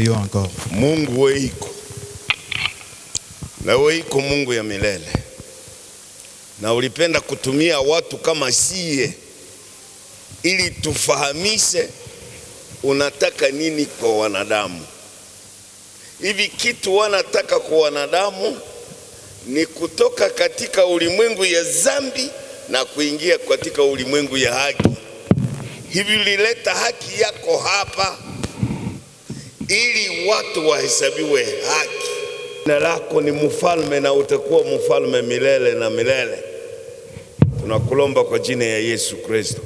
Prions encore. Mungu weiko. Na weiko Mungu ya milele. Na ulipenda kutumia watu kama sie ili tufahamishe unataka nini kwa wanadamu. Hivi kitu wanataka kwa wanadamu ni kutoka katika ulimwengu ya dhambi na kuingia katika ulimwengu ya haki. Hivi ulileta haki yako hapa ili watu wahesabiwe haki. Jina lako ni mfalme na utakuwa mfalme milele na milele. Tunakulomba kwa jina ya Yesu Kristo.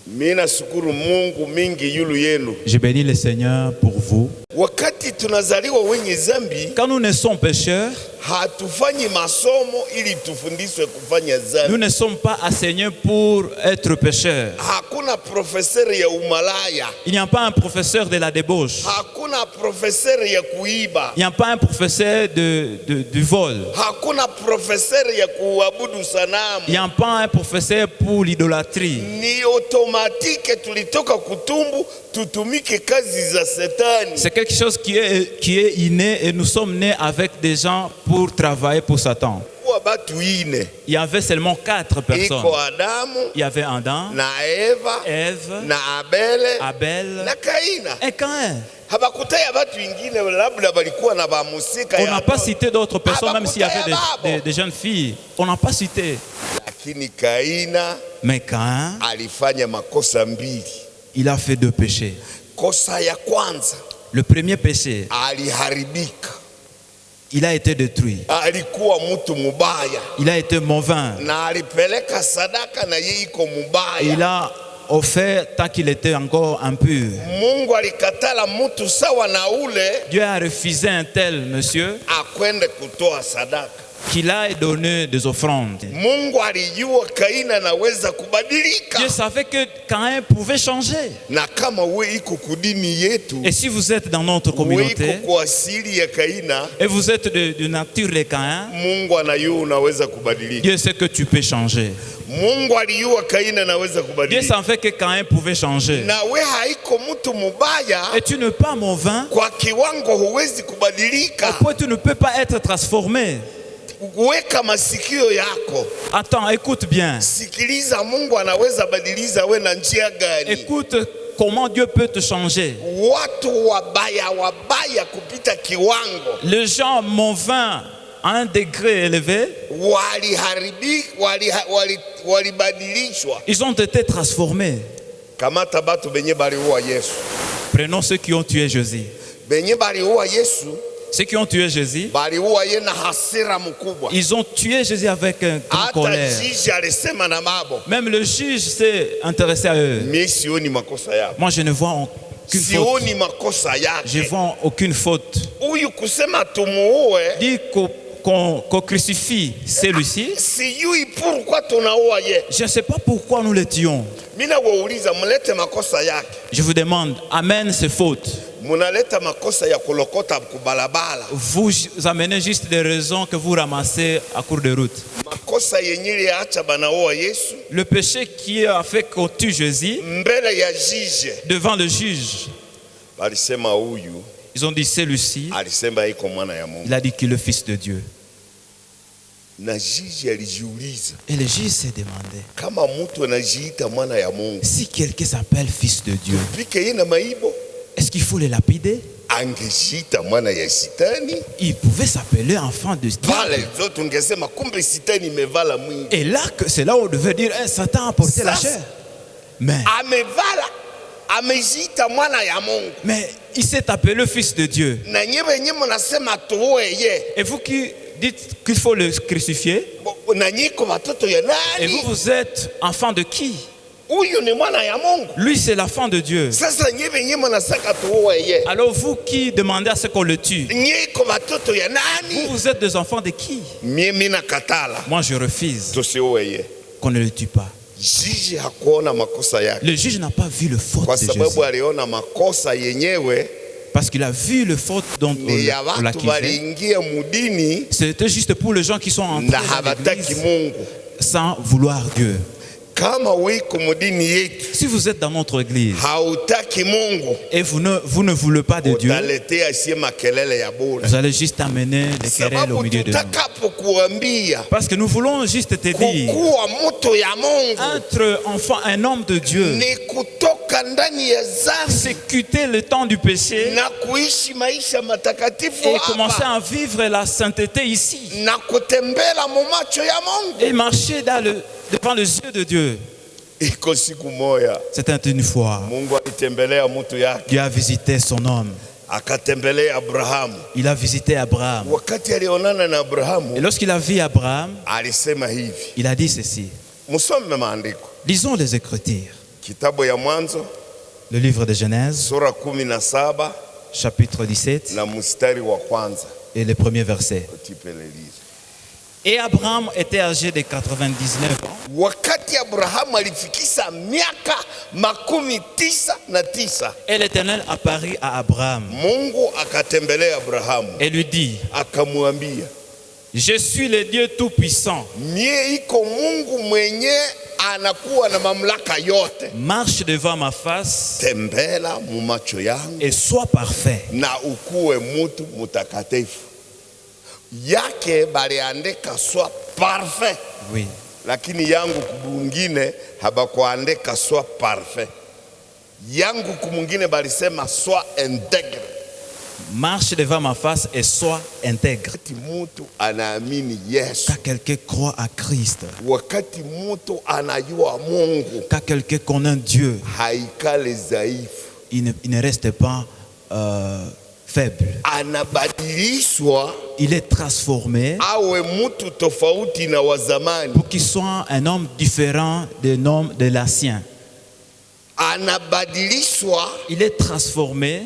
Mina shukuru Mungu mingi yulu yenu. Je bénis le Seigneur pour vous. Wakati tunazaliwa wenye dhambi, Quand nous naissons pécheurs, hatufanyi masomo ili tufundishwe kufanya dhambi. nous ne sommes pas enseignés pour être pécheurs. Hakuna profesori ya umalaya. Il n'y a pas un professeur de la débauche. Hakuna profesori ya kuiba. Il n'y a pas un professeur du vol. Hakuna profesori ya kuabudu sanamu. Il n'y a pas un professeur pour l'idolâtrie. Ni automatike tulitoka kutumbu tutumike kazi za Shetani. C'est quelque chose qui est inné et nous sommes nés avec des gens pour travailler pour Satan. Il y avait seulement 4 personnes. Il y avait Adam, na Eva, Ève, na Abel na Kaina. Et Caïn. On n'a pas cité d'autres personnes, même s'il y avait des jeunes filles. On n'a pas cité. Mais Caïn, il a fait 2 péchés. Le premier péché, il a été détruit. Il a été mauvais. Il a offert tant qu'il était encore impur. Dieu a refusé un tel monsieur qu'il a donné des offrandes. Dieu savait que Caïn pouvait changer. Et si vous êtes dans notre communauté et vous êtes de nature de Caïn, Dieu sait que tu peux changer. Dieu savait que Caïn pouvait changer. Et tu n'es pas mauvais. Au point tu ne peux pas être transformé. Attends, écoute bien. Écoute comment Dieu peut te changer. Les gens mauvais à un degré élevé, ils ont été transformés. Prenons ceux qui ont tué Jésus. Ceux qui ont tué Jésus, ils ont tué Jésus avec une grande colère. Même le juge s'est intéressé à eux. Moi, je ne vois aucune faute. Je ne vois aucune faute. Dit qu'on crucifie celui-ci. Je ne sais pas pourquoi nous le tuons. Je vous demande, amène ces fautes. Vous amenez juste des raisons que vous ramassez à court de route. Le péché qui a fait qu'on tue Jésus devant le juge, ils ont dit celui-ci, il a dit qu'il est le fils de Dieu. Et le juge s'est demandé, si quelqu'un s'appelle fils de Dieu, est-ce qu'il faut le lapider? Il pouvait s'appeler enfant de Dieu. Et là, c'est là où on devait dire, Satan a porté la chair. Mais il s'est appelé le fils de Dieu. Et vous qui dites qu'il faut le crucifier, et vous êtes enfant de qui? Lui, c'est l'enfant de Dieu. Alors vous qui demandez à ce qu'on le tue, vous êtes des enfants de qui? Moi, je refuse qu'on ne le tue pas. Le juge n'a pas vu le faute de Jésus. Parce qu'il a vu le faute dont on l'accusait. C'était juste pour les gens qui sont entrés dans l'église sans vouloir Dieu. Si vous êtes dans notre église et vous ne voulez pas de Dieu, vous allez juste amener des querelles au milieu de nous. Parce que nous voulons juste te dire, être enfant, un homme de Dieu, c'est quitter le temps du péché et commencer à vivre la sainteté ici et marcher devant les yeux de Dieu. C'était une fois, Dieu a visité son homme. Il a visité Abraham. Et lorsqu'il a vu Abraham, il a dit ceci. Lisons les Écritures. Le livre de Genèse, chapitre 17, et le premier verset. Et Abraham était âgé de 99 ans. Et l'Éternel apparut à Abraham et lui dit, je suis le Dieu Tout-Puissant. Marche devant ma face et sois parfait. Yake baliandika sois parfait. Oui. Lakini yangu kumungine habakuandika sois parfait. Yangu kumungine balisema sois intègre. Marche devant ma face et sois intègre. Wakati mtu anaamini Yesu, quand quelqu'un croit à Christ, wakati mtu anajua Mungu, quand quelqu'un connaît Dieu, haikale dhaifu, il ne reste pas faible. Il est transformé pour qu'il soit un homme différent de l'ancien. Il est transformé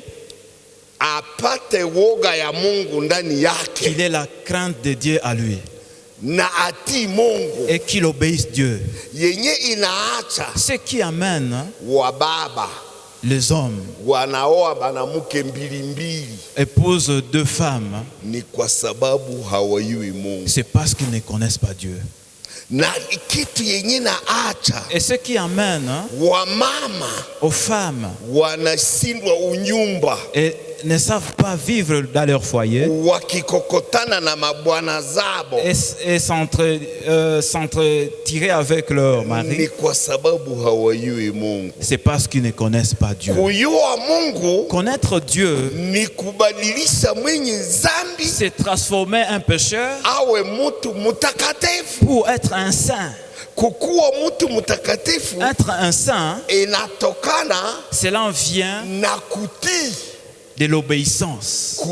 qu'il ait la crainte de Dieu à lui et qu'il obéisse Dieu. Ce qui amène les hommes épousent deux femmes, c'est parce qu'ils ne connaissent pas Dieu. Et ce qui amène aux femmes et ne savent pas vivre dans leur foyer et s'entretirer avec leur mari, c'est parce qu'ils ne connaissent pas Dieu. Connaître Dieu, c'est transformer un pécheur pour être un saint. Être un saint, cela vient de l'obéissance.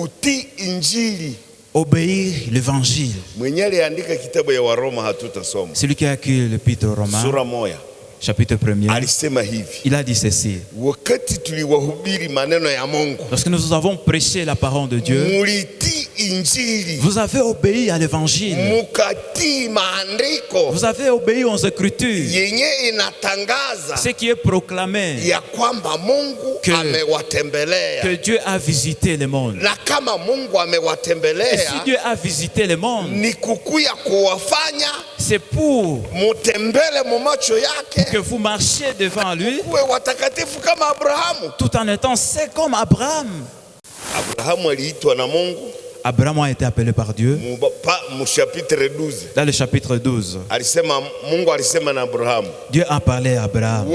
Obéir l'évangile. Celui qui a écrit l'épître aux Romains, chapitre 1er, il a dit ceci. Lorsque nous avons prêché la parole de Dieu, vous avez obéi à l'évangile. Vous avez obéi aux Écritures. Ce qui est proclamé que Dieu a visité le monde. Et si Dieu a visité le monde, c'est pour que vous marchiez devant lui tout en étant saint comme Abraham. Abraham a été appelé par Dieu dans le chapitre 12. Dieu a parlé à Abraham.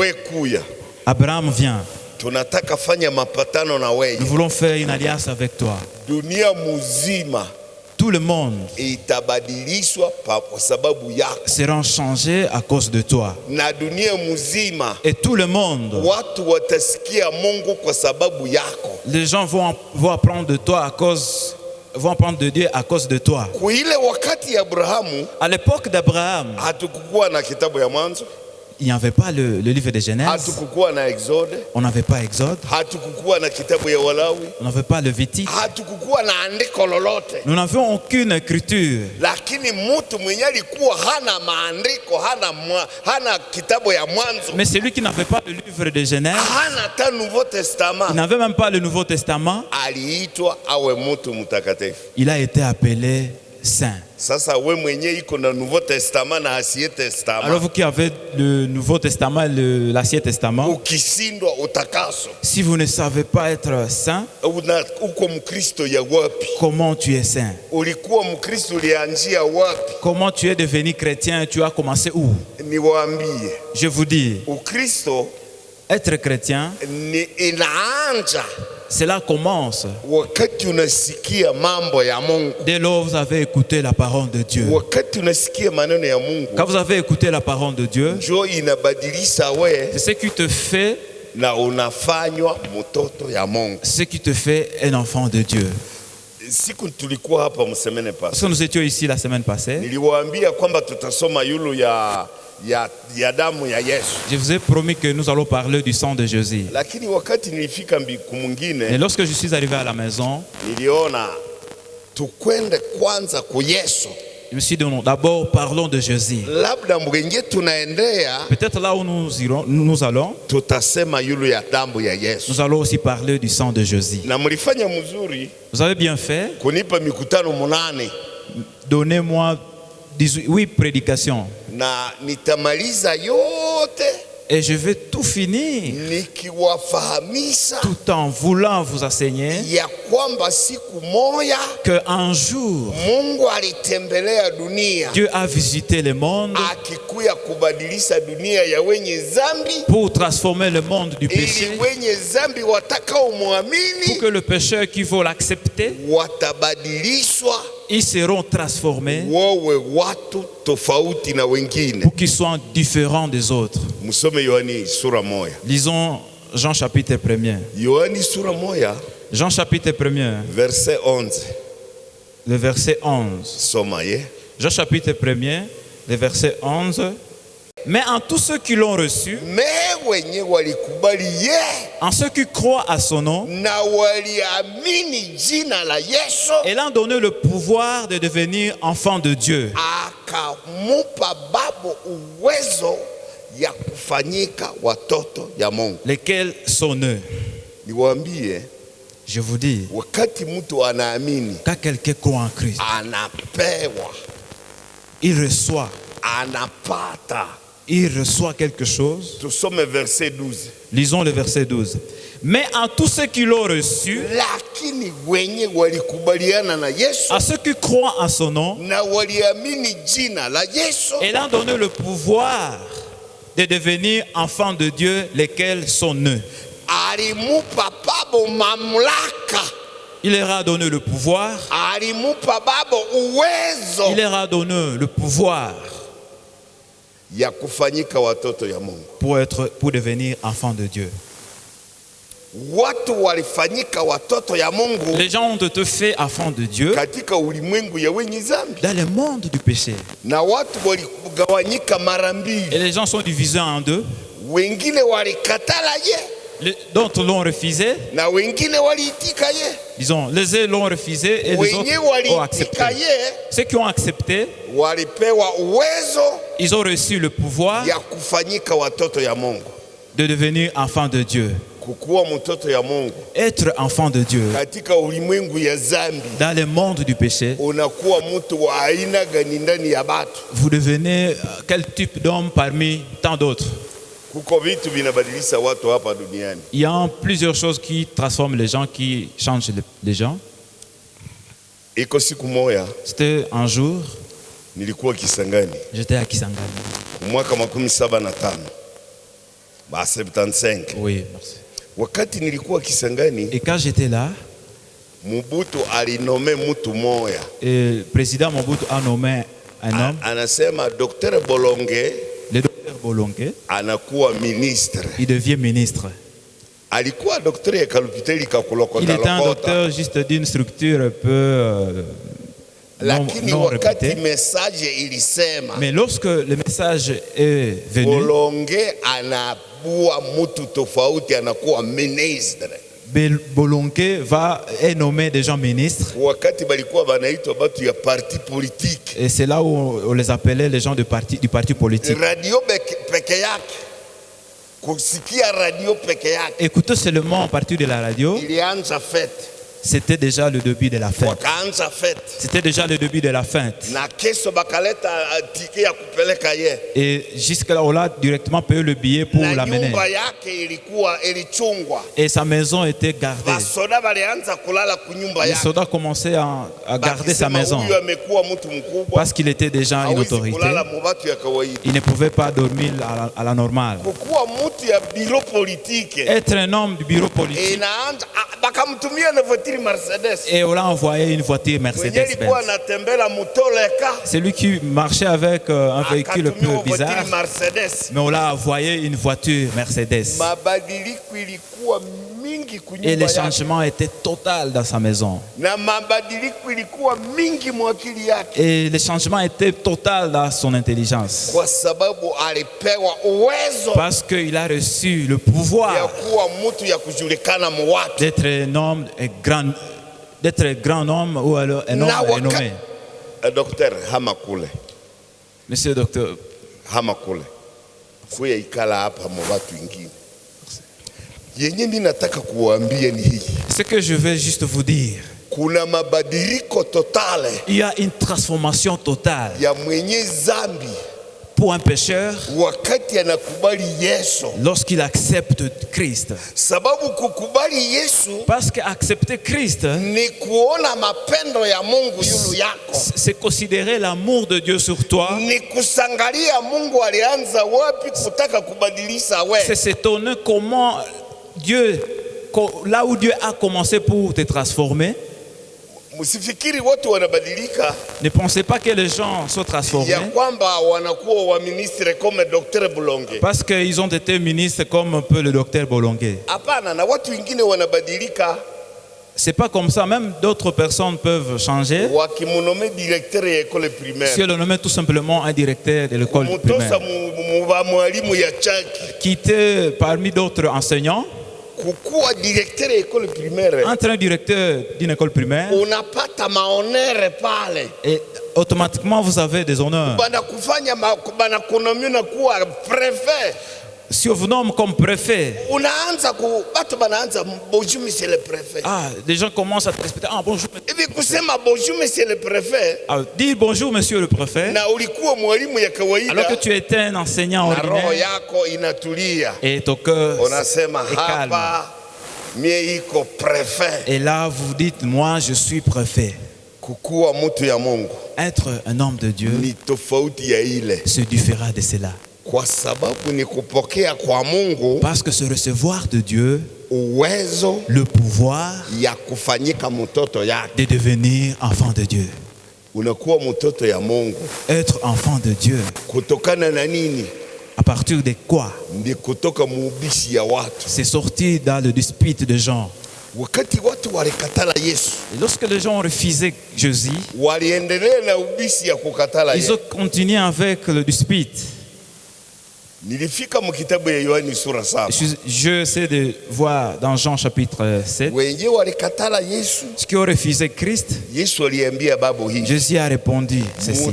Abraham, viens. Nous voulons faire une alliance avec toi. Tout le monde sera changé à cause de toi. Et tout le monde, les gens vont apprendre de toi à cause, vont apprendre de Dieu à cause de toi. À l'époque d'Abraham, il n'y avait pas le livre de Genèse. On n'avait pas Exode. On n'avait pas Lévitique. Nous n'avions aucune écriture. Mais celui qui n'avait pas le livre de Genèse, il n'avait même pas le Nouveau Testament, il a été appelé saint. Alors vous qui avez le Nouveau Testament et l'Ancien Testament, si vous ne savez pas être saint, comment tu es saint? Comment tu es devenu chrétien? Tu as commencé où? Je vous dis, être chrétien, cela commence dès lors vous avez écouté la parole de Dieu. Quand vous avez écouté la parole de Dieu, c'est ce qui te fait un enfant de Dieu. Parce que nous étions ici la semaine passée, je vous ai promis que nous allons parler du sang de Jésus. Et lorsque je suis arrivé à la maison, je me suis dit d'abord parlons de Jésus. Peut-être là où nous allons, nous allons aussi parler du sang de Jésus. Vous avez bien fait. Donnez-moi 8 prédications. Et je vais tout finir tout en voulant vous enseigner qu'un jour Dieu a visité le monde pour transformer le monde du péché, pour que le pécheur qui veut l'accepter, ils seront transformés pour qu'ils soient différents des autres. Lisons Jean chapitre 1er. Jean chapitre 1er. Verset 11. Le verset 11. Jean chapitre 1er, le verset 11. Mais en tous ceux qui l'ont reçu, en ceux qui croient à son nom, ayant donné le pouvoir de devenir enfants de Dieu, lesquels sont eux. Je vous dis, quand quelqu'un croit en Christ, il reçoit. Il reçoit quelque chose. Lisons le verset 12. Mais en tous ceux qui l'ont reçu, à ceux qui croient en son nom, ayant donné le pouvoir de devenir enfants de Dieu, lesquels sont nés. Il leur a donné le pouvoir. Il leur a donné le pouvoir pour devenir enfants de Dieu. Les gens ont été faits enfants de Dieu dans le monde du péché. Et les gens sont divisés en deux. D'autres l'ont refusé. Disons, les uns l'ont refusé et les autres ont accepté. Ceux qui ont accepté, ils ont reçu le pouvoir de devenir enfants de Dieu. Être enfant de Dieu dans le monde du péché, vous devenez quel type d'homme parmi tant d'autres? Il y a plusieurs choses qui transforment les gens, qui changent les gens. C'était un jour, j'étais à Kisangani. Oui, merci. Et quand j'étais là, et le président Mobutu a nommé un homme. Le docteur Bolonge, il devient ministre. Il était un docteur juste d'une structure peu non répétée. Mais lorsque le message est venu, Bolonge est nommé des gens ministres. Et c'est là où on les appelait les gens du parti politique. Écouter seulement à partir de la radio, C'était déjà le début de la fête. C'était déjà le début de la fête. Et jusqu'à on a directement payé le billet pour l'amener. Et sa maison était gardée. Les soldats commençaient à garder sa maison parce qu'il était déjà une autorité. Il ne pouvait pas dormir à la normale. Être un homme du bureau politique. Et on l'a envoyé une voiture Mercedes-Benz. C'est lui qui marchait avec un véhicule un peu bizarre. Mais on l'a envoyé une voiture Mercedes. Et les changements étaient totaux dans sa maison. Et les changements étaient totaux dans son intelligence. Parce qu'il a reçu le pouvoir d'être un homme grand, d'être un grand homme ou alors un homme renommé. Docteur Hamakule. Monsieur le docteur Hamakule. Ce que je vais juste vous dire, il y a une transformation totale pour un pécheur lorsqu'il accepte Christ. Parce qu'accepter Christ, c'est considérer l'amour de Dieu sur toi. C'est s'étonner comment Dieu, là où Dieu a commencé pour te transformer. Ne pensez pas que les gens sont transformés parce qu'ils ont été ministres comme un peu le docteur Bolongué. C'est pas comme ça, même d'autres personnes peuvent changer. Si on le nomme tout simplement un directeur de l'école primaire, qui était parmi d'autres enseignants. Entre un directeur d'une école primaire et automatiquement vous avez des honneurs. Si on vous nomme comme préfet, des gens commencent à te respecter. Ah, bonjour. Dire bonjour, monsieur le préfet, alors que tu étais un enseignant ordinaire, et ton cœur est calme. Et là, vous dites, moi, je suis préfet. Être un homme de Dieu se différera de cela. Parce que se recevoir de Dieu, le pouvoir de devenir enfant de Dieu. Être enfant de Dieu. À partir de quoi? C'est sorti dans le dispute de gens. Et lorsque les gens ont refusé Jésus, ils ont continué avec le dispute. Je sais de voir dans Jean chapitre 7 ce qui ont refusé Christ. Jésus a répondu ceci: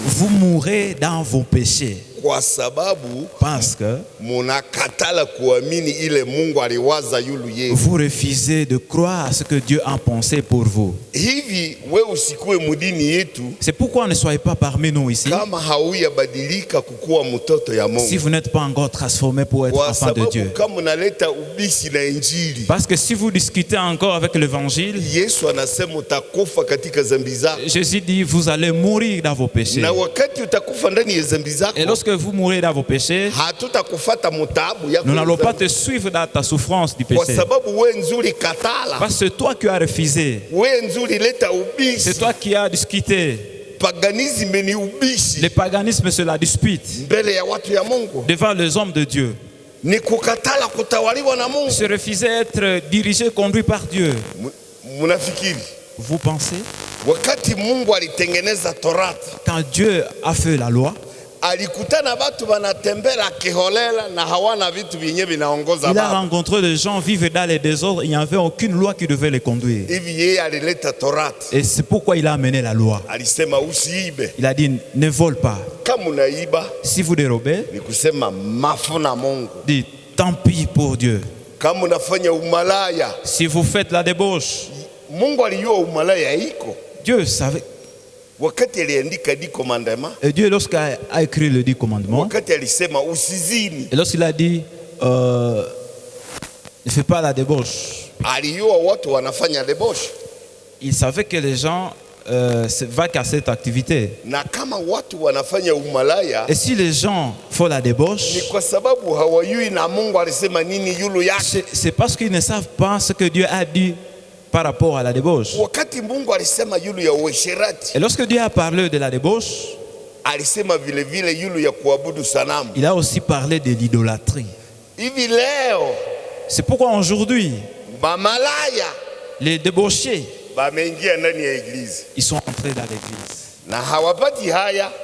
vous mourrez dans vos péchés. Parce que vous refusez de croire à ce que Dieu a pensé pour vous. C'est pourquoi ne soyez pas parmi nous ici si vous n'êtes pas encore transformé pour être enfant de Dieu. Parce que si vous discutez encore avec l'évangile, Jésus dit vous allez mourir dans vos péchés. Et lorsque vous mourrez dans vos péchés, nous n'allons pas te suivre dans ta souffrance du péché. Parce que c'est toi qui as refusé. C'est toi qui as discuté. Le paganisme, c'est la dispute devant les hommes de Dieu. Se refuser à être dirigé, conduit par Dieu. Vous pensez? Quand Dieu a fait la loi, il a rencontré des gens vivant dans les désordres. Il n'y avait aucune loi qui devait les conduire. Et c'est pourquoi il a amené la loi. Il a dit ne vole pas. Si vous dérobez, dites tant pis pour Dieu. Si vous faites la débauche, Dieu savait. Et Dieu, lorsqu'il a écrit le 10 commandements, et lorsqu'il a dit ne fais pas la débauche, il savait que les gens va casser cette activité. Et si les gens font la débauche, c'est parce qu'ils ne savent pas ce que Dieu a dit par rapport à la débauche. Et lorsque Dieu a parlé de la débauche, il a aussi parlé de l'idolâtrie. C'est pourquoi aujourd'hui, les débauchés, ils sont entrés dans l'église.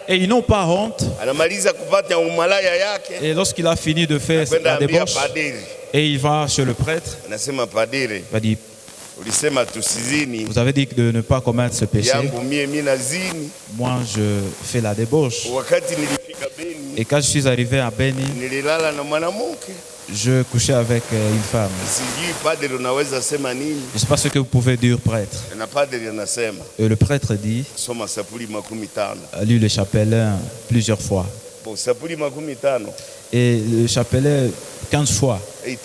Et ils n'ont pas honte. Et lorsqu'il a fini de faire la débauche, et il va chez le prêtre, il va dire, vous avez dit de ne pas commettre ce péché. Moi, je fais la débauche. Et quand je suis arrivé à Beni, je couchais avec une femme. Je ne sais pas ce que vous pouvez dire, prêtre. Et le prêtre dit, lit le chapelet plusieurs fois. Et le chapelet 15 fois. Et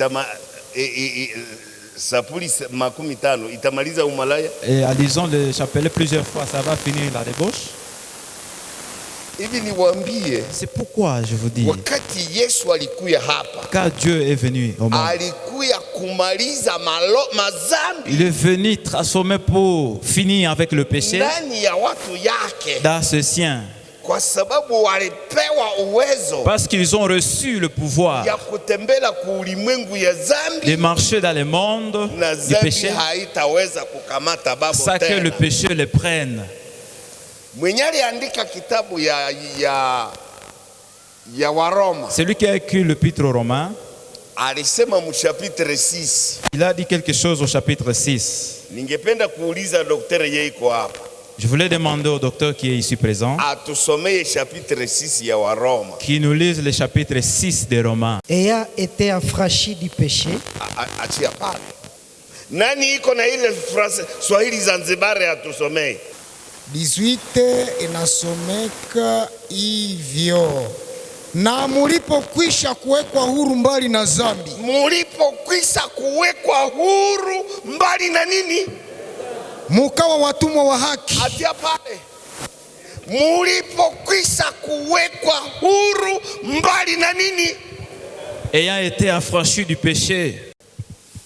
en lisant le chapelet plusieurs fois, ça va finir la débauche. C'est pourquoi je vous dis, quand Dieu est venu au monde, il est venu transformer pour finir avec le péché dans ce sien. Parce qu'ils ont reçu le pouvoir de marcher dans le monde du péché sans que le péché les prenne. Celui qui a écrit l'épître aux Romains, il a dit quelque chose au chapitre 6. Je voulais demander au docteur qui est ici présent qui nous lise le chapitre 6 des Romains. Ayant été affranchi du péché. Nani iko na ile Swahili Zanzibar atusomee. 18 inasomeka hivyo. Na mulipokwisha kuwekwa huru mbali na dhambi. Mulipokwisha kuwekwa huru mbali na nini? Mukawa watumwa wa haki. Atia pale. Mulipokwisha kuwekwa huru mbali na nini? Ayant été affranchi du péché.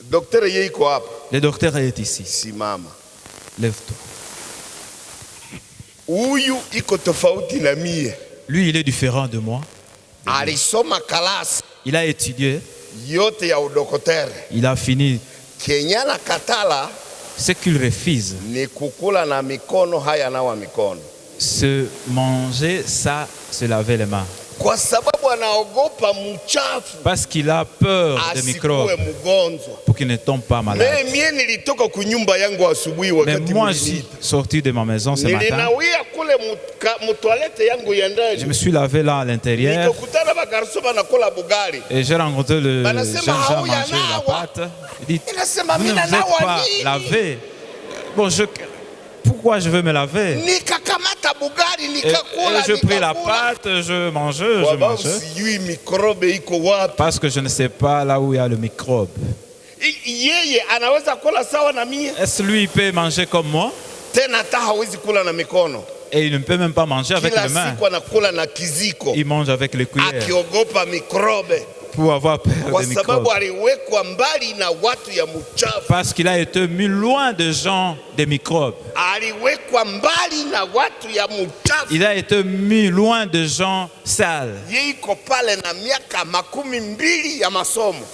Docteur yiko hapa. Le docteur est ici. Simama. Lève-toi. Huyu iko tofauti na mie. Lui, il est différent de moi. Alisoma kalasi. Il a étudié. Yote ya udokotere. Il a fini. Kenyana katala. Ce qu'il refuse, ni kukula na mikono haya nawa mikono. Se manger, ça, se laver les mains. Kwa sababu anaogopa mchafu. Parce qu'il a peur des microbes. Pour qu'il ne tombe pas malade. Mais moi, je suis sorti de ma maison ce matin. Je me suis lavé là à l'intérieur. Et j'ai rencontré le jeune Jean manger la pâte. Il dit, vous ne vous êtes pas lavé. Bon, pourquoi je veux me laver? Et je pris la pâte, je mangeais. Parce que je ne sais pas là où il y a le microbe. Est-ce lui peut manger comme moi? Et il ne peut même pas manger avec les mains. Il mange avec les cuillères. Pour avoir peur des microbes. Parce qu'il a été mis loin de gens des microbes. Il a été mis loin de gens sales.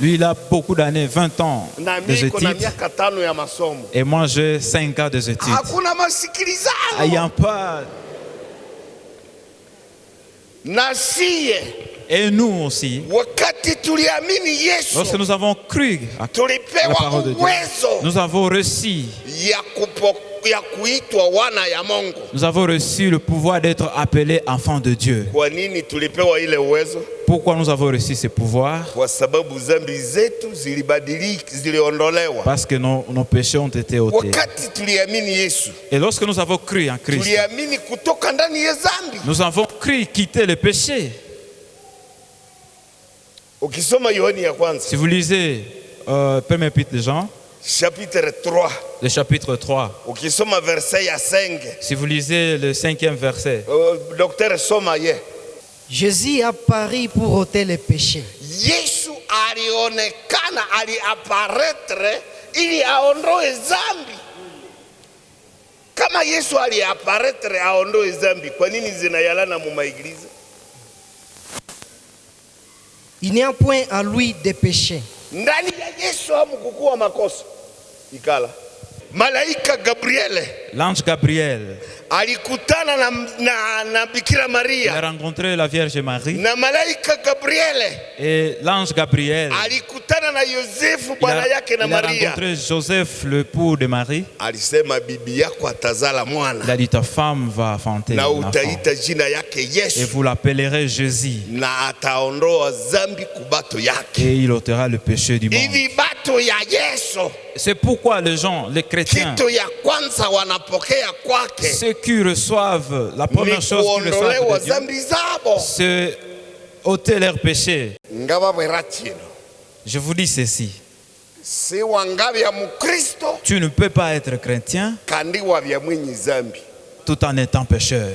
Lui, il a beaucoup d'années, 20 ans des études. Et moi, j'ai 5 ans des études. Il n'y a pas... Et nous aussi, lorsque nous avons cru à la parole de Dieu, nous avons reçu Nous avons reçu le pouvoir d'être appelés enfants de Dieu. Pourquoi nous avons reçu ce pouvoir? Parce que nos péchés ont été ôtés. Et lorsque nous avons cru en Christ, nous avons cru quitter le péché. Si vous lisez 1 Épître de Jean, chapitre 3. Le chapitre 3. Si vous lisez le 5e verset. Docteur Somaye. Jésus apparut pour ôter les péchés. Yesu alionekana, aliapparaître ili aondoe zambi. Kama Yesu aliapparaître aondoe zambi, kwa nini zinayalana mu maiglize? Il n'y a point à lui de péché. Ndani ya Yesu hamkukuwa makosa. Ikala. Malaika Gabriel. L'ange Gabriel. Alikutana na Bikira Maria. Il a rencontré la Vierge Marie. Na malaika Gabriel. Et l'ange Gabriel. Alikutana na Yosefu bwana yake na Maria. Il a rencontré Joseph, le l'époux de Marie. Alisema bibi yako atazala mwana. Il a dit ta femme va enfanter. Na utaita jina yake Yesu. Et vous l'appellerez Jésus. Na ataondoa zambi kubato yake. Et il ôtera le péché du monde. Hivi bato ya Yesu. C'est pourquoi les gens, les chrétiens, ceux qui reçoivent, la première chose qu'ils reçoivent de Dieu, c'est ôter leurs péchés. Je vous dis ceci. Tu ne peux pas être chrétien tout en étant pécheur.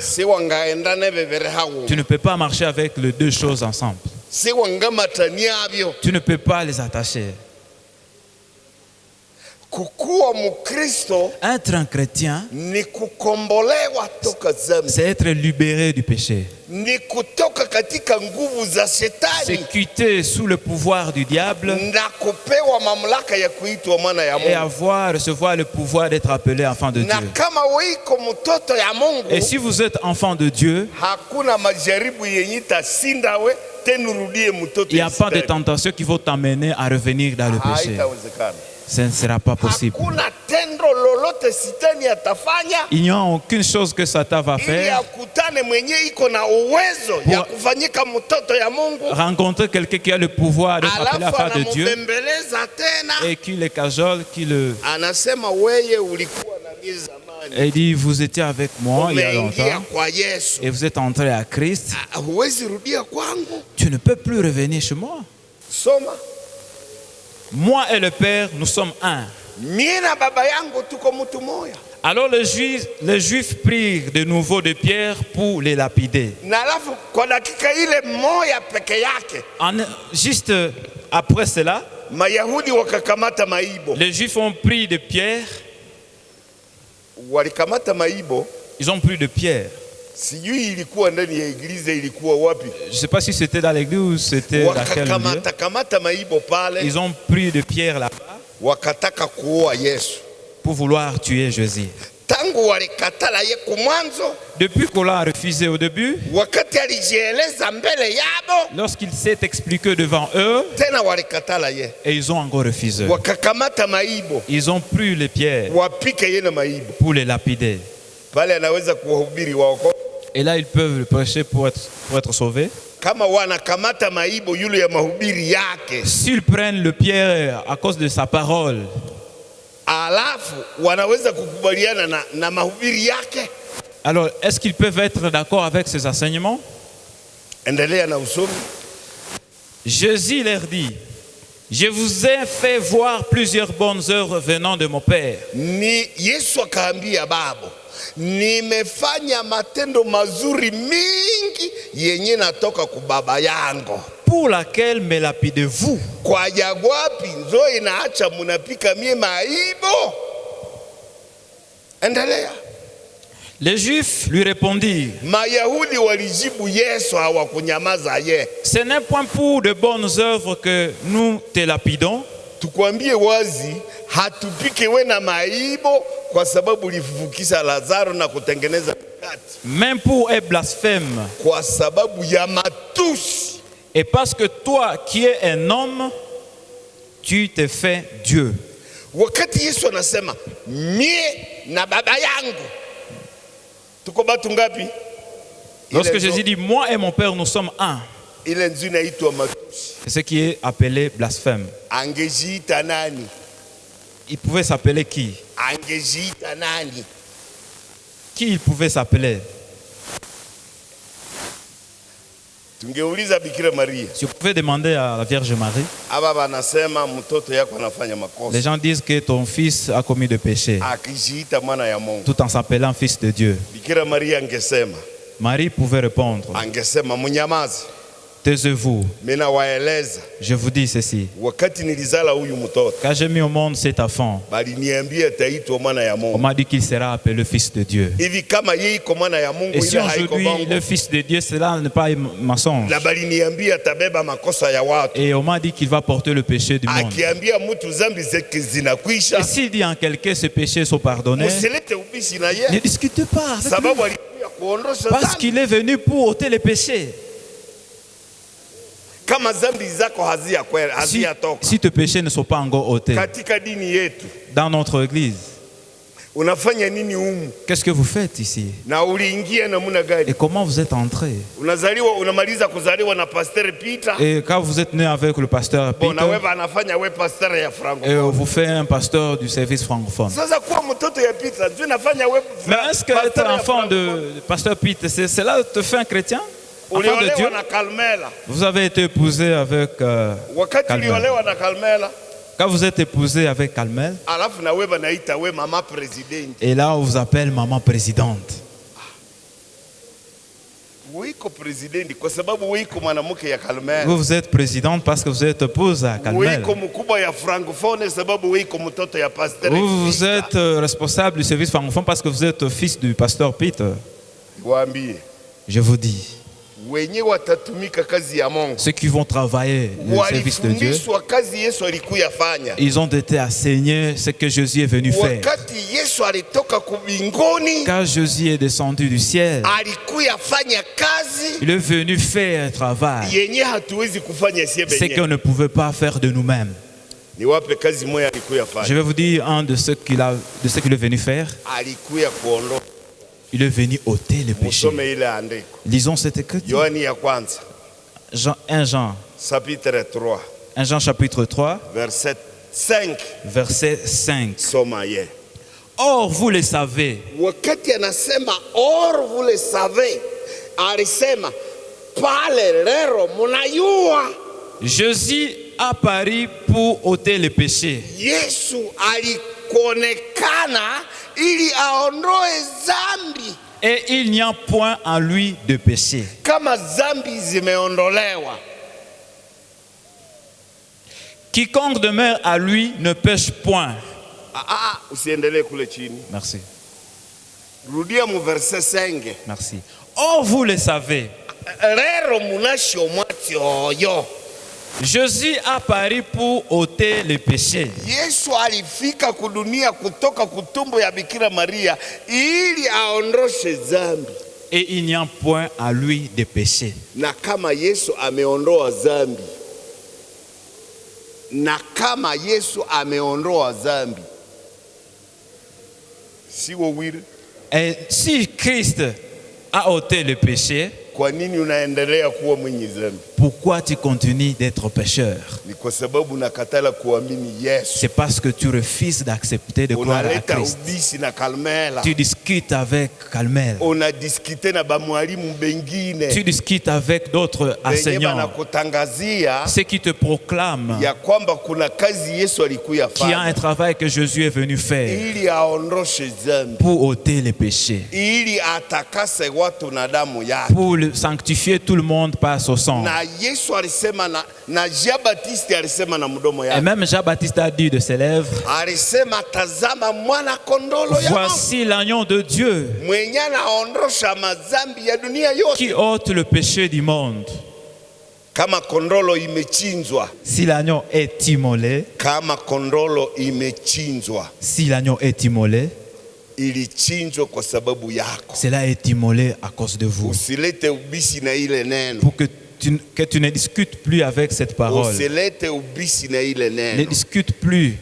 Tu ne peux pas marcher avec les deux choses ensemble. Tu ne peux pas les attacher. Être un chrétien, c'est être libéré du péché. C'est quitter sous le pouvoir du diable et recevoir le pouvoir d'être appelé enfant de Dieu. Et si vous êtes enfant de Dieu, il n'y a pas de tentation qui va t'amener à revenir dans le péché. Ce ne sera pas possible. Il n'y a aucune chose que Satan va faire pour rencontrer quelqu'un qui a le pouvoir d'être appelé enfant de Dieu et qui le cajole, qui le... Et il dit, vous étiez avec moi il y a longtemps et vous êtes entré à Christ. Tu ne peux plus revenir chez moi. Moi et le Père, nous sommes un. Alors les Juifs prirent de nouveau de pierre pour les lapider. Juste après cela, les Juifs ont pris de pierre. Ils ont pris de pierre. Je ne sais pas si c'était dans l'église ou c'était dans quel lieu. Ils ont pris de pierre là-bas pour vouloir tuer Jésus. Depuis qu'on l'a refusé au début, lorsqu'il s'est expliqué devant eux, et ils ont encore refusé. Ils ont pris les pierres pour les lapider. Et là, ils peuvent le prêcher pour être sauvés. S'ils prennent le pierre à cause de sa parole, alors est-ce qu'ils peuvent être d'accord avec ses enseignements? Jésus leur dit, je vous ai fait voir plusieurs bonnes œuvres venant de mon Père. Nimefanya matendo mazuri mingi yenye natoka ku baba yangu. Pour laquelle me lapidez-vous? Kwa jagwapi nzo inaacha munapika mie maibo? Endelea. Les Juifs lui répondirent, Mayahudi walijibu Yesu hawakunyamaza ye. Ce n'est point pour de bonnes œuvres que nous te lapidons. Tukwambie wazi, hatupike we na maibo kwa sababu ulifufukisha Lazaro na kutengeneza mkate. Même pour un blasphème. Kwa sababu ya matusi. Et parce que toi qui es un homme, tu te fais Dieu. Wakati Yesu anasema mie na baba yangu, tuko batu ngapi? Lorsque Jésus dit moi et mon Père nous sommes un. ce qui est appelé blasphème. Il pouvait s'appeler qui? Qui il pouvait s'appeler? Si vous pouvez demander à la Vierge Marie, les gens disent que ton fils a commis de péché, tout en s'appelant fils de Dieu. Marie pouvait répondre, taisez-vous. Je vous dis ceci. Quand j'ai mis au monde cet enfant, on m'a dit qu'il sera appelé le fils de Dieu. Et si aujourd'hui le fils de Dieu, cela n'est pas un mensonge. Et on m'a dit qu'il va porter le péché du monde. Et s'il dit en quelqu'un ces péchés sont pardonnés, ne discutez pas avec lui. Parce qu'il est venu pour ôter les péchés. Si tes péchés ne sont pas encore ôtés dans notre église, qu'est-ce que vous faites ici? Et comment vous êtes entré? Et quand vous êtes né avec le pasteur Peter, et vous faites un pasteur du service francophone. Mais est-ce que être enfant de pasteur Peter, cela te fait un chrétien? Enfant de Dieu? Vous avez été épousé avec Carmel. Quand vous êtes épousé avec Carmel, et là on vous appelle maman présidente. Vous êtes présidente parce que vous êtes épouse à Carmel. Vous êtes responsable du service francophone parce que vous êtes fils du pasteur Peter. Je vous dis, ceux qui vont travailler le service de Dieu, ils ont été enseignés ce que Jésus est venu faire. Quand Jésus est descendu du ciel, il est venu faire un travail, ce qu'on ne pouvait pas faire de nous-mêmes. Je vais vous dire un de ce qu'il est venu faire. Il est venu ôter le péché. Lisons cette écriture. 1 Jean chapitre 3, verset 5. Or vous le savez. Jésus a paru pour ôter le péché. Et il n'y a point en lui de péché. Quiconque demeure à lui ne pêche point. Merci. Merci. Or vous le savez. Jésus a paru pour ôter les péchés. Et il n'y a point à lui de péché. Et si Christ a ôté le péché, pourquoi tu continues d'être pécheur? C'est parce que tu refuses d'accepter de croire à Christ. Tu discutes avec Carmel. Tu discutes avec d'autres enseignants. Ceux qui te proclament qu'il y a un travail que Jésus est venu faire pour ôter les péchés, pour sanctifier tout le monde par son sang. Et même Jean-Baptiste a dit de ses lèvres, voici l'agneau de Dieu qui ôte le péché du monde. Si l'agneau est immolé, cela est immolé à cause de vous. Pour que tu ne discutes plus avec cette parole. Ne discute plus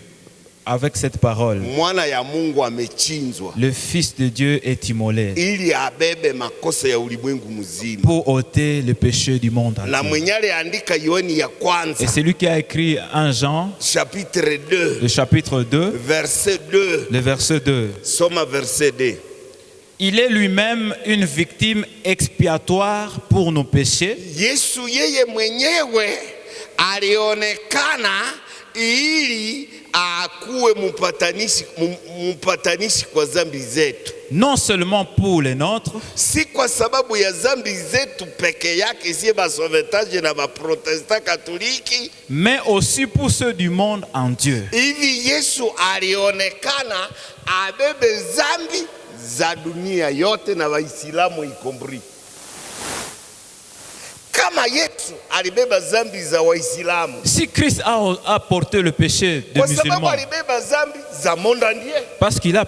avec cette parole, mwana ya Mungu amechinjwa le Fils de Dieu est immolé ili abebe makosa ya ulimwengu mzima, pour ôter le péché du monde na entier. mwenye aliandika Yohani ya Et kwanza c'est lui qui a écrit 1 Jean, chapitre 2 le chapitre 2, verset 2. le verset 2. Soma verset 2. Il est lui-même une victime expiatoire pour nos péchés, Yesu yeye mwenyewe alionekana ili akuwe mpatanishi kwa dhambi zetu, non seulement pour les nôtres, si kwa sababu ya dhambi zetu peke yake, si basovetaje na baprotestant katoliki, mais aussi pour ceux du monde en Dieu. hivi Yesu alionekana abebe dhambi za dunia yote na Waislamu ikombri. Kama Yesu alibeba dhambi za Waislamu, Si Christ a porté le péché des kwa sababu musulmans, alibeba dhambi za monde entier, parce qu'il a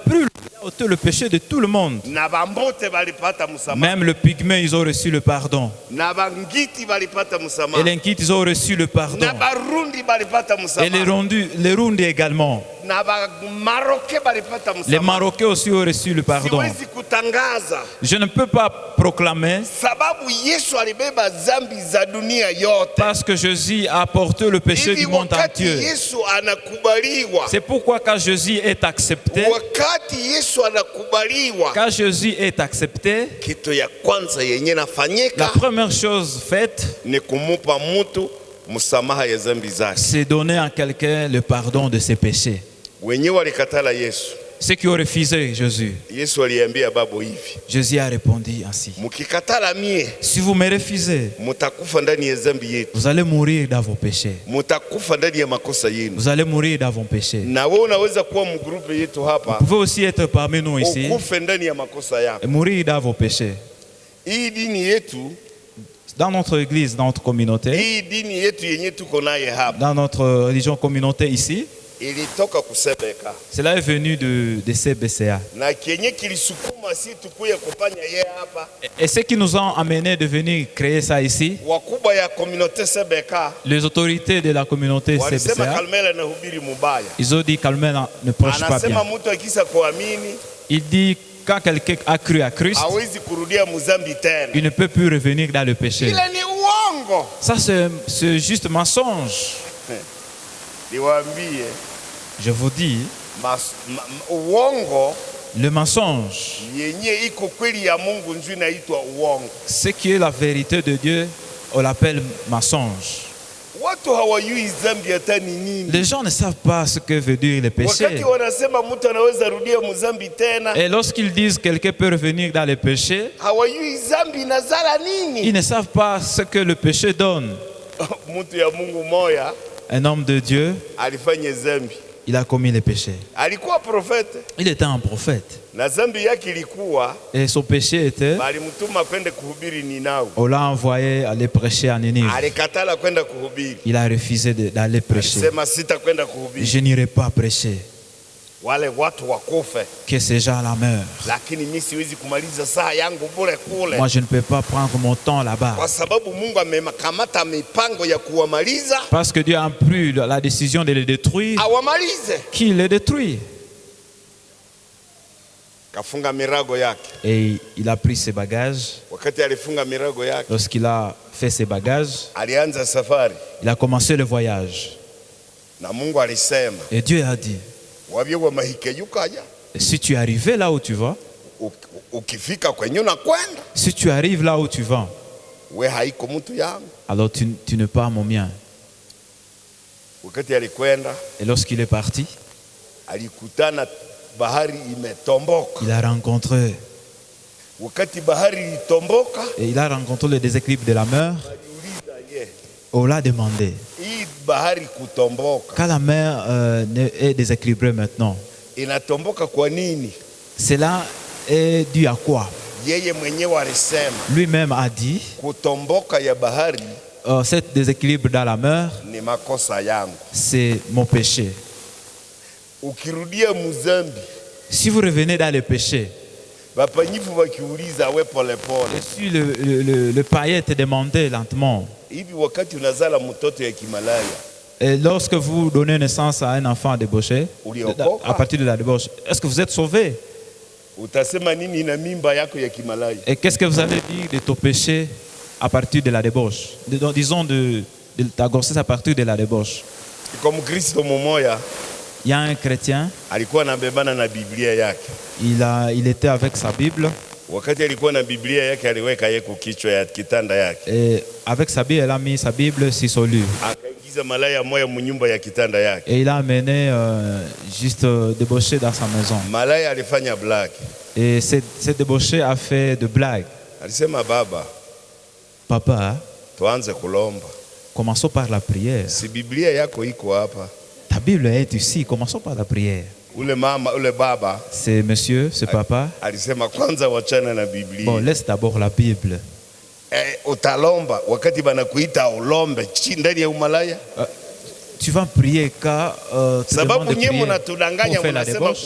ôté le péché de tout le monde. na bambote balipata msamaha, Même les pygmées, ils ont reçu le pardon. na bangiti balipata Et msamaha, les Nkites, ils ont reçu le pardon. na barundi balipata Et msamaha, les Rundis également. na bamaroke balipata Les msamaha. Marocains aussi ont reçu le pardon. Siwezi kutangaza Je ne peux pas proclamer sababu Yesu alibeba dhambi za dunia yote. parce que Jésus a porté le péché Hivi du monde wakati entier. Yesu anakubaliwa, C'est pourquoi quand Jésus est accepté, wakati Yesu anakubaliwa, quand Jésus est accepté, kitu ya kwanza yenye la nafanyika première chose faite, ni kumupa mtu msamaha ya dhambi zake. c'est donner à quelqu'un le pardon de ses péchés. Wenye walikatala Yesu, Ceux qui ont refusé Jésus, Yesu aliambia babo hivi, Jésus a répondu ainsi: mukikatala mie si vous me refusez, mutakufa ndani ya dhambi yetu, vous allez mourir dans vos péchés. mutakufa ndani ya makosa yenu. Vous allez mourir dans vos péchés. Na wewe unaweza kuwa mgrupe yetu hapa, Vous pouvez aussi être parmi nous ici ukufe ndani ya makosa yako. et mourir dans vos péchés. Hii dini yetu, Dans notre église, dans notre communauté, hii dini yetu yenye tuko naye hapa, dans notre religion communauté ici, ilitoka kusebeka, cela est venu de CBCA. na kenye kilisukuma si tukuye kufanya ye hapa, Et ce qui nous a amené de venir créer ça ici, wakubwa ya communauté Sebeka les autorités de la communauté walisema CBCA, Kalmela anahubiri mubaya. ils ont dit Carmel ne prêche pas bien. Anasema mtu akisa kuamini Il dit quand quelqu'un a cru à Christ, hawezi kurudia muzambi tena. il ne peut plus revenir dans le péché. Ile ni uongo. Ça, c'est juste mensonge. Niwaambie Je vous dis, uongo le mensonge, yenye iko kweli ya Mungu ndio inaitwa uongo. ce qui est la vérité de Dieu, on l'appelle mensonge. Watu hawajui dhambi hata ni nini. Les gens ne savent pas ce que veut dire le péché. Wakati wanasema mtu anaweza rudia muzambi tena, Et lorsqu'ils disent que quelqu'un peut revenir dans le péché, hawajui dhambi inazala ils nini. ne savent pas ce que le péché donne. Mtu ya Mungu moya Un homme de Dieu, alifanya dhambi, il a commis le péché. alikuwa profete Il était un prophète. na dhambi yake ilikuwa Et son péché était, balimtuma kwenda kuhubiri Ninawi. on l'a envoyé aller prêcher à Ninive. Alikatala kwenda kuhubiri, Il a refusé d'aller prêcher. alisema sitakwenda kuhubiri, Je n'irai pas prêcher. wale watu wakufe, Que ces gens-là meurent. lakini mimi siwezi kumaliza saa yangu bure kule, Moi, je ne peux pas prendre mon temps là-bas. kwa sababu Mungu amekamata mipango ya kuwamaliza, Parce que Dieu a pris la décision de les détruire. awamalize. Qui les détruit? Kafunga mirago yake. Et il a pris ses bagages. Wakati alifunga mirago yake, Lorsqu'il a fait ses bagages, alianza safari, il a commencé le voyage. na Mungu alisema Et Dieu a dit, wabye wa mahikeyukaja, si tu es arrivé là où tu vas, ukifika kwenye unakwenda, si tu arrives là où tu vas, we haiko mtu yangu. alors tu n'es pas mon mien. Wakati alikwenda, Et lorsqu'il est parti, alikutana bahari imetomboka. il a rencontré, Wakati bahari ilitomboka, et il a rencontré le déséquilibre de la mer. aliuliza ye, On l'a demandé, hii bahari kutomboka quand la mer est déséquilibrée maintenant, inatomboka kwa nini? cela est dû à quoi? Yeye mwenyewe alisema Lui-même a dit, kutomboka ya bahari cet déséquilibre dans la mer, ni makosa yangu. c'est mon péché. Ukirudia muzambi, Si vous revenez dans le péché, bapanyifu wakiuliza we polepole, et si le païen te demandait lentement, hivi wakati unazala mtoto ya kimalaya, Et lorsque vous donnez naissance à un enfant débauché, à partir de la débauche, est-ce que vous êtes sauvé? Et qu'est-ce que vous allez dire de ton péché à partir de la débauche? Disons de ta grossesse à partir de la débauche. Il y a un chrétien, il était avec sa Bible. Et avec sa Bible, elle a mis sa Bible sur son lit. Et il a amené juste débauché dans sa maison. Et ce débauché a fait de blagues. Papa, commençons par la prière. Ta Bible est ici, commençons par la prière. C'est monsieur, c'est papa. Bon, laisse d'abord la Bible. Tu vas prier car tu demandes de prier pour faire la débauche.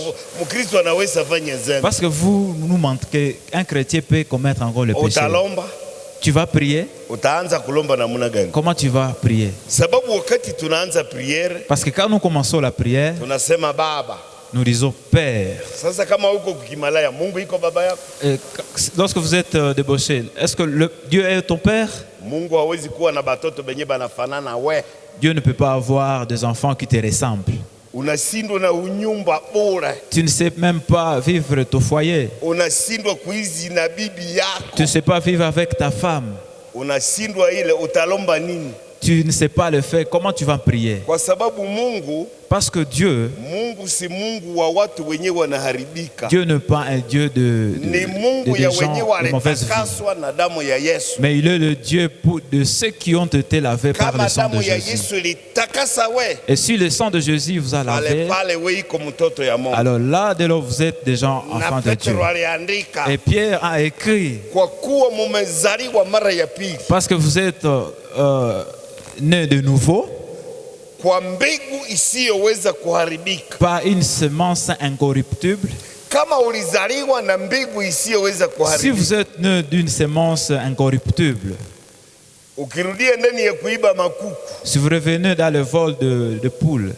Parce que vous nous montrez qu'un chrétien peut commettre encore le péché. Tu vas prier. Comment tu vas prier? Parce que quand nous commençons la prière, nous disons Père. Et lorsque vous êtes débauché, est-ce que Dieu est ton Père? Dieu ne peut pas avoir des enfants qui te ressemblent. Tu ne sais même pas vivre ton foyer. Tu ne sais pas vivre avec ta femme. Tu ne sais pas le faire. Comment tu vas prier? Parce que Dieu n'est pas un Dieu de gens de mauvaise vie. Mais il est le Dieu de ceux qui ont été lavés par le sang de Jésus. Et si le sang de Jésus vous a lavé, alors là, dès lors, vous êtes des gens enfants de Dieu. Et Pierre a écrit, parce que vous êtes nés de nouveau, par une semence incorruptible. Si vous êtes né d'une semence incorruptible, si vous revenez dans le vol de poules,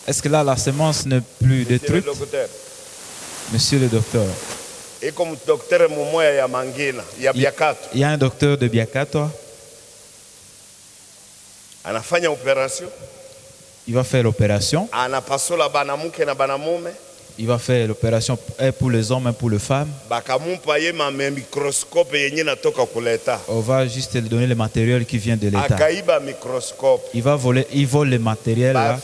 est-ce que là la semence n'est plus détruite? Monsieur le docteur, il y a un docteur de Biakato. Il va faire l'opération. Il va faire l'opération pour les hommes et pour les femmes. On va juste lui donner le matériel qui vient de l'État. Il vole le matériel là.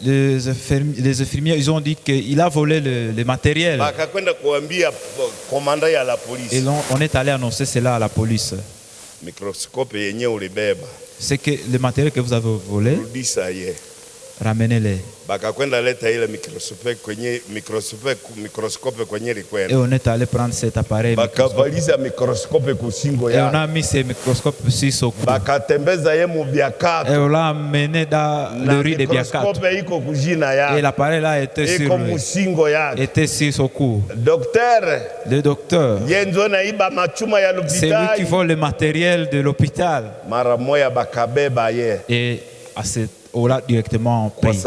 Les infirmiers, ils ont dit qu'il a volé le matériel. Et on est allé annoncer cela à la police. C'est que le matériel que vous avez volé, ramenez-les. Et on est allé prendre cet appareil. Et on a mis ces microscopes sur son cou. Et on l'a amené dans le riz de Biakato. Et l'appareil là était sur son cou. Le docteur, c'est lui qui vole le matériel de l'hôpital. Et à cette là directement en paye.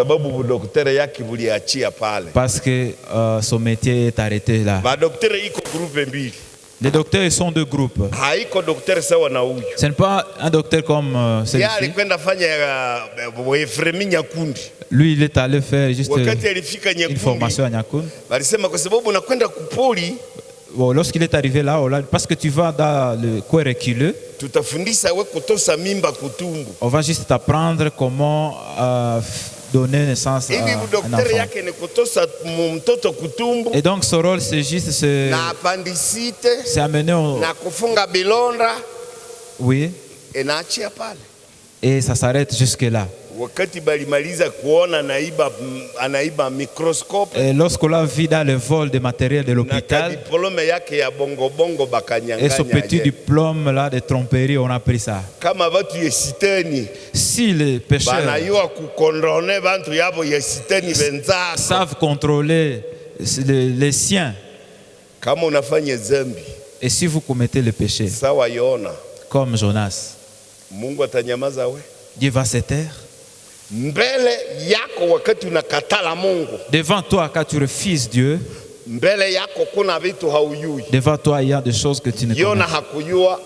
Parce que son métier est arrêté là. Les docteurs ils sont deux groupes. Ce n'est pas un docteur comme celui-ci. Lui il est allé faire juste une formation à Nyakundi. Bon, lorsqu'il est arrivé là, parce que tu vas dans le coin reculé, on va juste t'apprendre comment donner naissance à un enfant. Et donc ce rôle c'est juste c'est amener au... Oui. Et ça s'arrête jusque là. Et lorsqu'on l'a vu dans le vol de matériel de l'hôpital, et ce petit diplôme là de tromperie, on a pris ça. Si les pécheurs savent contrôler les siens, et si vous commettez le péché, comme Jonas. Mungu atanyamaza we? Dieu va se taire. Mbele yako wakati unakatala Mungu. Devant toi, quand tu refuses Dieu, mbele yako kuna vitu hauyui. Devant toi, il y a des choses que tu ne connais pas. Yona hakujua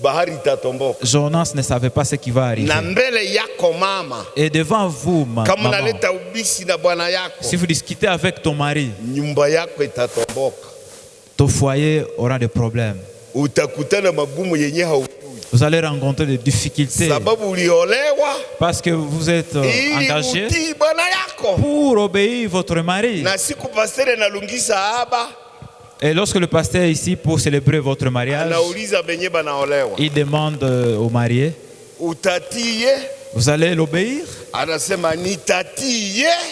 bahari itatomboka. Jonas ne savait pas ce qui va arriver. Na mbele yako mama. Et devant vous, kama unaleta ubishi na bwana yako, si vous discutez avec ton mari, nyumba yako itatomboka. Ton foyer aura des problèmes. Utakutana magumu yenye haujui. Vous allez rencontrer des difficultés parce que vous êtes engagé pour obéir votre mari. Et lorsque le pasteur est ici pour célébrer votre mariage, il demande aux mariés, vous allez l'obéir?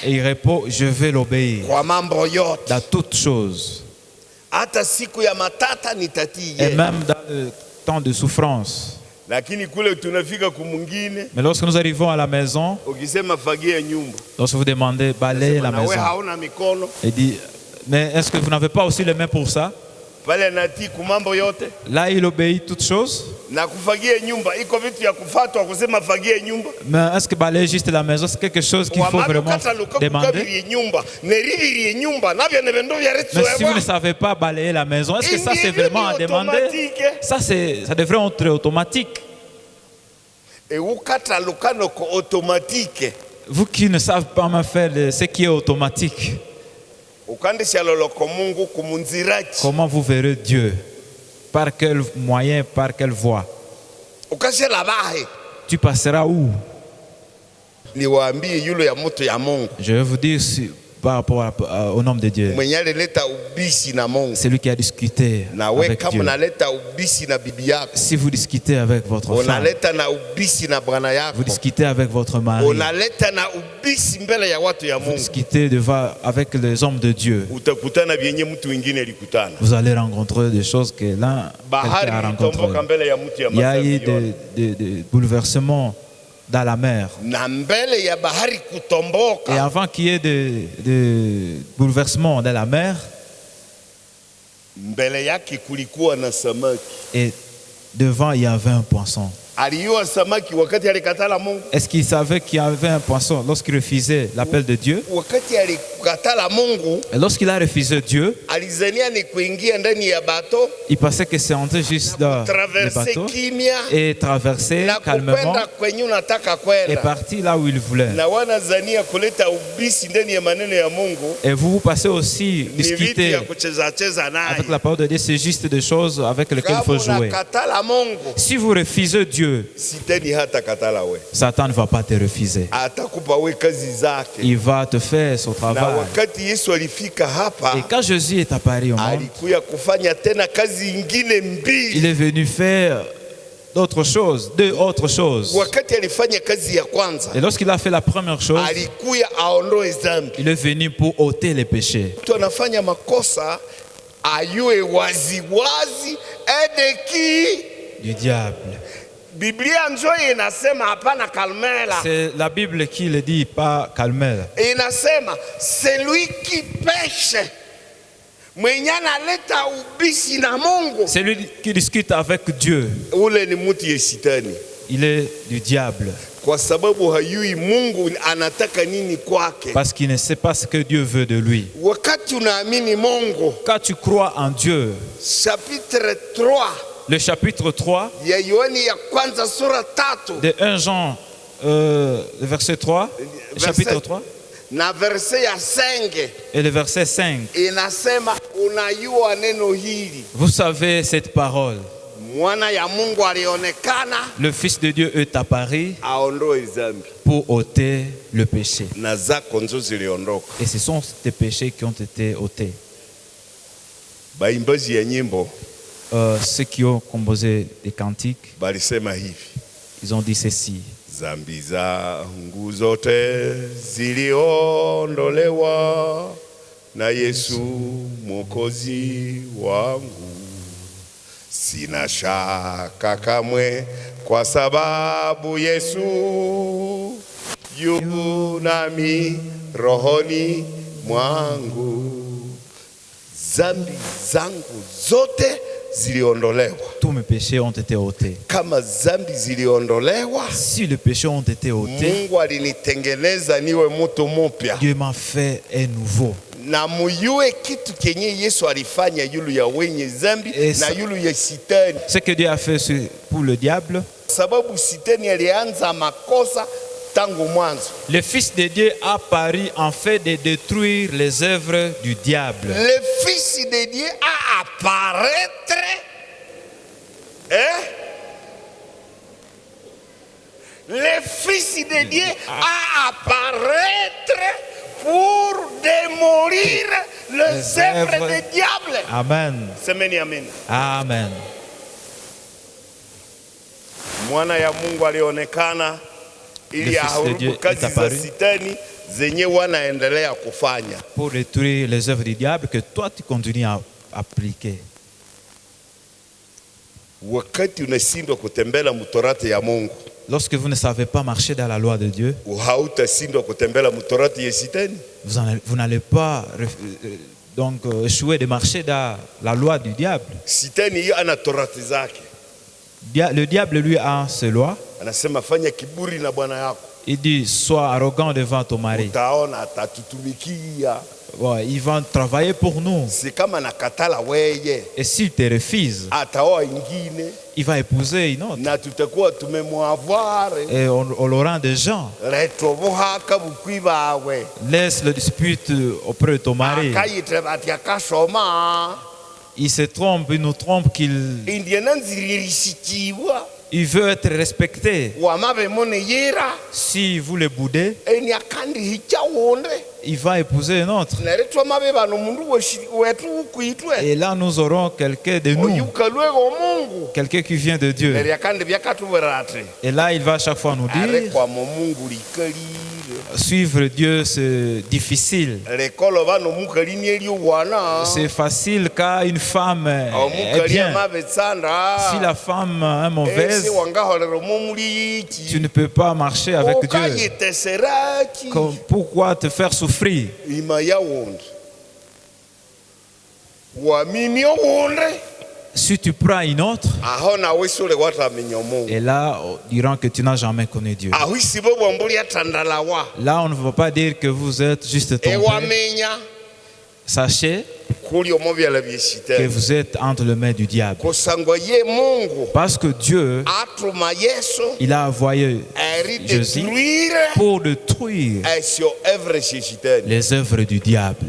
Et il répond, je vais l'obéir dans toutes choses. Et même dans le temps de souffrance. Mais lorsque nous arrivons à la maison, lorsque vous demandez balayer la maison, il dit, mais est-ce que vous n'avez pas aussi les mains pour ça? Là, il obéit toutes choses. Mais est-ce que balayer juste la maison, c'est quelque chose qu'il faut vraiment demander? Mais si vous ne savez pas balayer la maison, est-ce que ça c'est vraiment à demander? Ça devrait être automatique. Vous qui ne savez pas même faire ce qui est automatique, comment vous verrez Dieu? Par quel moyen, par quelle voie? Tu passeras où? Je vais vous dire par rapport au nom de Dieu. C'est lui qui a discuté avec Dieu. Si vous discutez avec votre femme, vous discutez avec votre mari, vous discutez avec les hommes de Dieu, vous allez rencontrer des choses que l'un a rencontrées. Il y a eu des bouleversements dans la mer. Et avant qu'il y ait des bouleversements dans la mer, et devant il y avait un poisson. Est-ce qu'il savait qu'il y avait un poisson lorsqu'il refusait l'appel de Dieu? Et lorsqu'il a refusé Dieu, il pensait que c'est entrer juste dans le bateau et traverser calmement et partir là où il voulait. Et vous passez aussi discuter avec la parole de Dieu, c'est juste des choses avec lesquelles il faut jouer. Si vous refusez Dieu, Satan ne va pas te refuser. Il va te faire son travail. Et quand Jésus est apparu au monde, il est venu faire d'autres choses, deux autres choses. Et lorsqu'il a fait la première chose, il est venu pour ôter les péchés. Du diable. C'est la Bible qui le dit, pas Carmel. C'est lui qui pêche. C'est lui qui discute avec Dieu. Il est du diable. Parce qu'il ne sait pas ce que Dieu veut de lui. Quand tu crois en Dieu, chapitre 3, le chapitre 3 de 1 Jean, le verset 3, chapitre 3, et le verset 5, vous savez cette parole. Le Fils de Dieu est apparu pour ôter le péché. Et ce sont ces péchés qui ont été ôtés. Ceux qui ont composé des cantiques, ils ont dit ceci. Zambi zangu zote ziliondolewa na Yesu Mwokozi wangu. Sina shaka kamwe kwa sababu Yesu yu nami rohoni mwangu. Zambi zangu zote ziliondolewa. Tous mes péchés ont été ôtés. Kama zambi ziliondolewa, si les péchés ont été ôtés, Mungu alinitengeneza niwe mtu mpya. Dieu m'a fait un nouveau. Na muyue kitu kenye Yesu alifanya yulu ya wenye zambi na yulu ya sitani. Ce que Dieu a fait pour le diable. Sababu sitani alianza makosa tangu mwanzo. Le Fils de Dieu a paru en fait de détruire les œuvres du diable. Le Fils de Dieu a apparaître, le Fils de Dieu a apparaître pour démolir les œuvres du diable. Amen. Semeni amen. Amen. Mwana ya Mungu alionekana ili aharibu kazi za sitani zenye wanaendelea kufanya. Pour détruire les œuvres du diable que toi tu continues à appliquer. Wakati unashindwa kutembea mtorati ya Mungu, lorsque vous ne savez pas marcher dans la loi de Dieu, hautashindwa kutembea mtorati ya sitani. Vous n'allez pas donc échouer de marcher dans la loi du diable. Sitani ana torati zake. Le diable lui a ses lois. Anasema fanya kiburi na bwana yako. Il dit sois arrogant devant ton mari. Utaona atatutumikia. Ouais, ils vont travailler pour nous. C'est kama nakatala weye. Et s'il te refuse, ataoa ingine. Il va épouser une autre. Na tutakuwa tumemwavoir. Et on l'aura des gens. Retobohaka bukwi bawe. Laisse le dispute auprès de ton mari. Akayite batyakashoma. Il se trompe, il nous trompe qu'il veut être respecté. Si vous le boudez, il va épouser un autre. Et là, nous aurons quelqu'un de nous, quelqu'un qui vient de Dieu. Et là, il va chaque fois nous dire, suivre Dieu, c'est difficile. C'est facile car une femme est bien. Si la femme est mauvaise, tu ne peux pas marcher avec Dieu. Pourquoi te faire souffrir? Si tu prends une autre, et là, diront que tu n'as jamais connu Dieu. Là, on ne va pas dire que vous êtes juste tombé. Sachez que vous êtes entre les mains du diable. Parce que Dieu, il a envoyé Jésus pour détruire les œuvres du diable.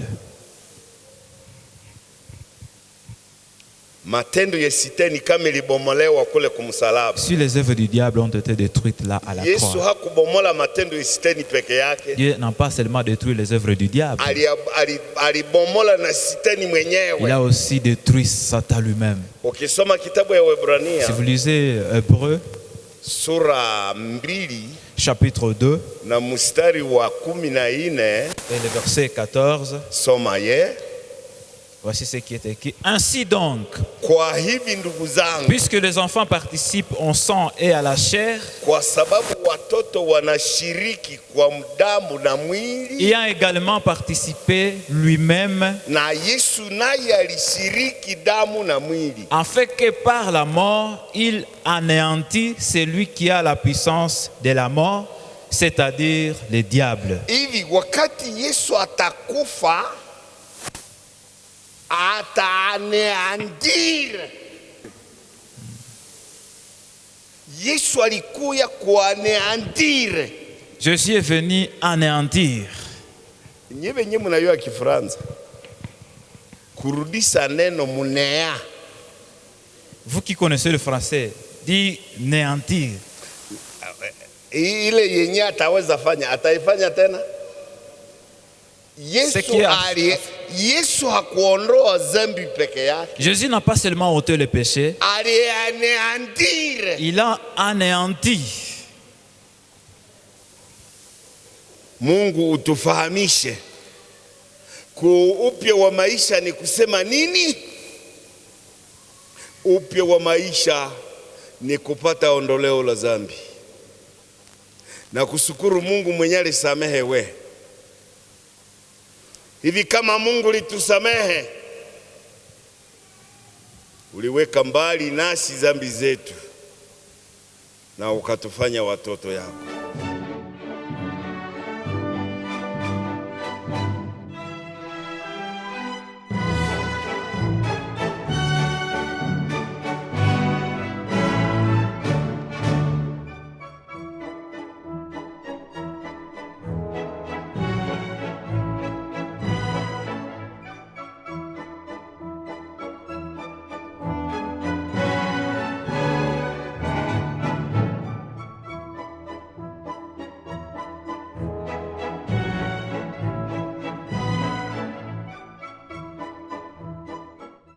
Si les œuvres du diable ont été détruites là à la croix, Dieu n'a pas seulement détruit les œuvres du diable, il a aussi détruit Satan lui-même. Si vous lisez Hébreux chapitre 2 et le verset 14, voici ce qui est écrit. Ainsi donc, puisque les enfants participent au sang et à la chair, ayant également participé lui-même, afin que par la mort, il anéantit celui qui a la puissance de la mort, c'est-à-dire le diable. Ataneandire. Yesu alikuya kuaneandire. Jésus est venu anéantir. Nyewe mnajua Kifaransa. Kurudisha neno munea. Vous qui connaissez le français, dit néantir. Ile yenye ataweza fanya, ataifanya tena. Yesu hakuondoa dhambi peke yake. Jésus n'a pas seulement ôté le péché, il a anéanti. Mungu utufahamishe upya wa maisha ni kusema nini? Upya wa maisha ni kupata ondoleo la dhambi na kushukuru Mungu mwenye alisamehe we. Hivi kama Mungu litusamehe, uliweka mbali nasi dhambi zetu na ukatufanya watoto yako.